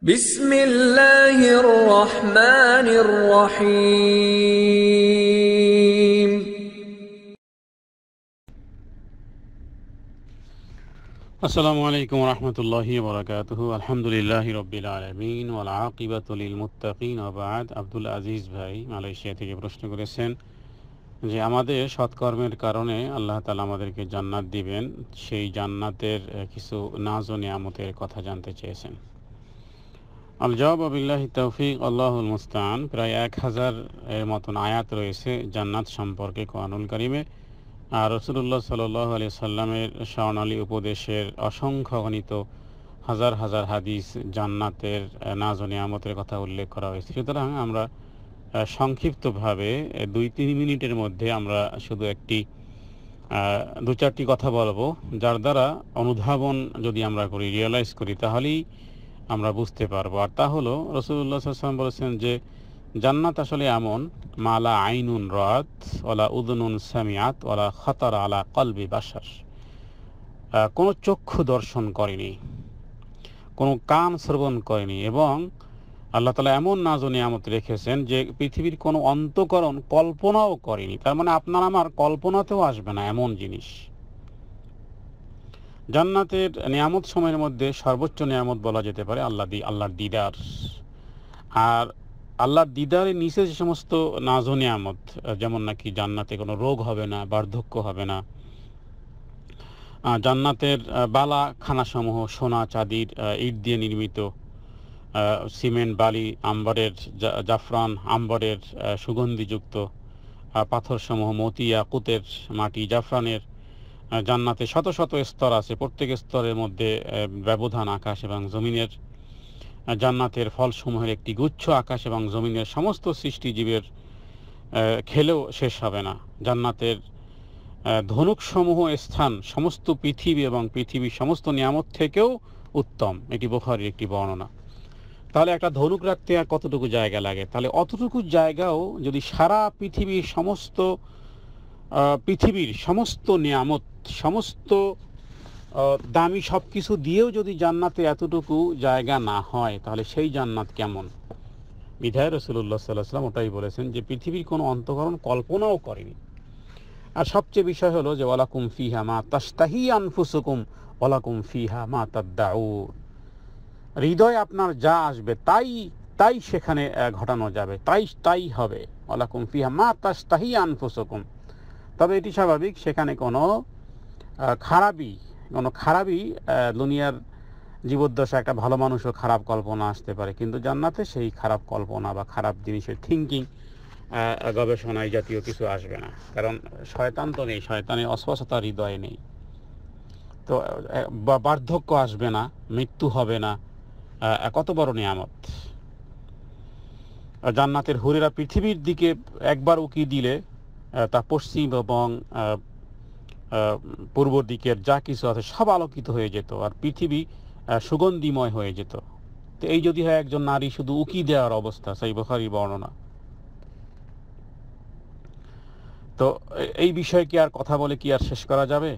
বিসমিল্লাহির রহমানির রহিম। আসসালামু আলাইকুম রহমতুল্লাহি বারাকাতুহু। আলহামদুলিল্লাহি রব্বিল আলামিন ওয়াল আকিবাতু লিল মুত্তাকিন ওয়া বা'দ। আব্দুল আজিজ ভাই মালয়েশিয়া থেকে প্রশ্ন করেছেন যে আমাদের সৎকর্মের কারণে আল্লাহ তাআলা আমাদেরকে জান্নাত দিবেন, সেই জান্নাতের কিছু নাজ ও নিয়ামতের কথা জানতে চেয়েছেন। আল জাওয়াবু বিল্লাহি তাওফিক, আল্লাহুল মুস্তাআন। প্রায় 1000 এর মতন আয়াত রয়েছে জান্নাত সম্পর্কে কোরআনুল কারীমে। আর রাসূলুল্লাহ সাল্লাল্লাহু আলাইহি সাল্লামের স্বর্ণালী উপদেশের অসংখ্য গণিত হাজার হাজার হাদিস জান্নাতের নাজ ও নিয়ামতের কথা উল্লেখ করা হয়েছে। সুতরাং আমরা সংক্ষিপ্তভাবে 2-3 মিনিটের মধ্যে আমরা শুধু একটি 2-4টি কথা বলবো, যার দ্বারা অনুধাবন যদি আমরা করি, রিয়েলাইজ করি, তাহলেই আমরা বুঝতে পারবো। আর তা হলো, রাসূলুল্লাহ সাল্লাল্লাহু আলাইহি ওয়াসাল্লাম বলেছেন যে জান্নাত আসলে এমন, মালা আইনুন রাত ওয়ালা উযুনুন সামিআত ওয়ালা খাতারা আলা কলবি বাশার। কোনো চক্ষু দর্শন করেনি, কোনো কান শ্রবণ করেনি, এবং আল্লাহ তাআলা এমন নাজ ও নিয়ামত রেখেছেন যে পৃথিবীর কোনো অন্তঃকরণ কল্পনাও করেনি। তার মানে আপনার আমার কল্পনাতেও আসবে না এমন জিনিস। জান্নাতের নিয়ামত সময়ের মধ্যে সর্বোচ্চ নিয়ামত বলা যেতে পারে আল্লাহর দিদার। আর আল্লাহর দিদারের নিচে যে সমস্ত নাজ ও নিয়ামত, যেমন নাকি জান্নাতে কোনো রোগ হবে না, বার্ধক্য হবে না, জান্নাতের বালা খানাসমূহ সোনা চাঁদির ইট দিয়ে নির্মিত, সিমেন্ট বালি আম্বরের জাফরান আম্বরের সুগন্ধিযুক্ত পাথরসমূহ মতি ইয়াকুতের মাটি জাফরানের। জান্নাতে শত শত স্তর আছে, প্রত্যেক স্তরের মধ্যে ব্যবধান আকাশ এবং জমিনের। জান্নাতের ফলসমূহের একটি গুচ্ছ আকাশ এবং জমিনের সমস্ত সৃষ্টিজীবের খেলেও শেষ হবে না। জান্নাতের ধনুকসমূহ স্থান সমস্ত পৃথিবী এবং পৃথিবীর সমস্ত নিয়ামত থেকেও উত্তম। এটি বুখারীর একটি বর্ণনা। তাহলে একটা ধনুক রাখতে আর কতটুকু জায়গা লাগে? তাহলে অতটুকু জায়গাও যদি সারা পৃথিবীর সমস্ত নিয়ামত, সমস্ত দামি সব কিছু দিয়েও যদি জান্নাতে এতটুকু জায়গা না হয়, তাহলে সেই জান্নাত কেমন? বিধায় রাসূলুল্লাহ সাল্লাল্লাহু আলাইহি ওয়াসাল্লাম ওটাই বলেছেন যে পৃথিবীর কোনো অন্তঃকরণ কল্পনাও করেনি। আর সবচেয়ে বিষয় হলো যে ওয়ালাকুম ফিহা মা তাশতাহি আনফুসুকুম ওয়ালাকুম ফিহা মা তাদউন। হৃদয় আপনার যা আসবে তাই সেখানে ঘটানো যাবে, তাই হবে। ওয়ালাকুম ফিহা মা তাশতাহি আনফুসুকুম। তবে এটি স্বাভাবিক, সেখানে কোনো খারাপই দুনিয়ার জীবদ্দশা একটা ভালো মানুষও খারাপ কল্পনা আসতে পারে, কিন্তু জান্নাতে সেই খারাপ কল্পনা বা খারাপ জিনিসের থিঙ্কিং, গবেষণায় জাতীয় কিছু আসবে না। কারণ শয়তান তো নেই, শয়তানের অস্পষ্টতা হৃদয়ে নেই। তো বার্ধক্য আসবে না, মৃত্যু হবে না। কত বড় নিয়ামত! জান্নাতের হুরেরা পৃথিবীর দিকে একবার উকি দিলে তা পশ্চিম এবং পূর্ব দিকের যা কিছু আছে সব আলোকিত হয়ে যেত, আর পৃথিবী সুগন্ধিময় হয়ে যেত। তো এই যদি হয় একজন নারী শুধু উকি দেওয়ার অবস্থা, সেই বুখারীর বর্ণনা। তো এই বিষয়ে কি আর কথা বলে কি আর শেষ করা যাবে?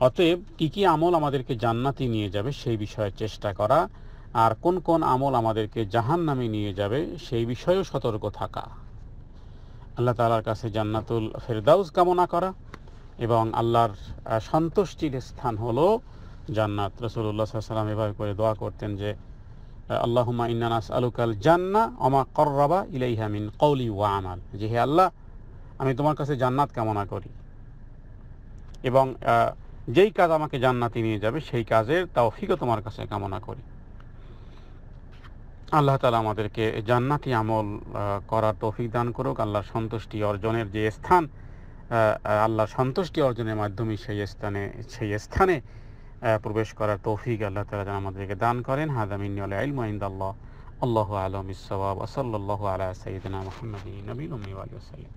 অতএব কি আমল আমাদেরকে জান্নাতে নিয়ে যাবে সেই বিষয়ে চেষ্টা করা, আর কোন কোন আমল আমাদেরকে জাহান্নামে নিয়ে যাবে সেই বিষয়েও সতর্ক থাকা। আল্লাহ তাআলার কাছে জান্নাতুল ফেরদাউস কামনা করা, এবং আল্লাহর সন্তুষ্টির স্থান হলো জান্নাত। রাসূলুল্লাহ সাল্লাল্লাহু আলাইহি ওয়াসাল্লাম এভাবে করে দোয়া করতেন যে আল্লাহুম্মা ইন্না নাসআলুকাল জান্নাহ ওয়া মা ক্বাররাবা ইলাইহা মিন কওলি ওয়া আমাল। যে হে আল্লাহ, আমি তোমার কাছে জান্নাত কামনা করি, এবং যেই কাজ আমাকে জান্নাতে নিয়ে যাবে সেই কাজের তৌফিকও তোমার কাছে কামনা করি। আল্লাহ তাআলা আমাদেরকে জান্নাতি আমল করার তৌফিক দান করুক। আল্লাহর সন্তুষ্টি অর্জনের যে স্থান, আল্লাহর সন্তুষ্টি অর্জনের মাধ্যমে সেই স্থানে প্রবেশ করার তৌফিক আল্লাহ তাআলা যেন আমাদেরকে দান করেন। হাযা মিন্নি ওয়াল ইলমু ইনদাল্লাহ। আল্লাহু আ'লামু বিস-সাওয়াব। ওয়া সাল্লাল্লাহু আলা সাইয়্যিদিনা মুহাম্মাদিন নবিয়্যিল উম্মি ওয়া আলিহি ওয়া সাল্লাম।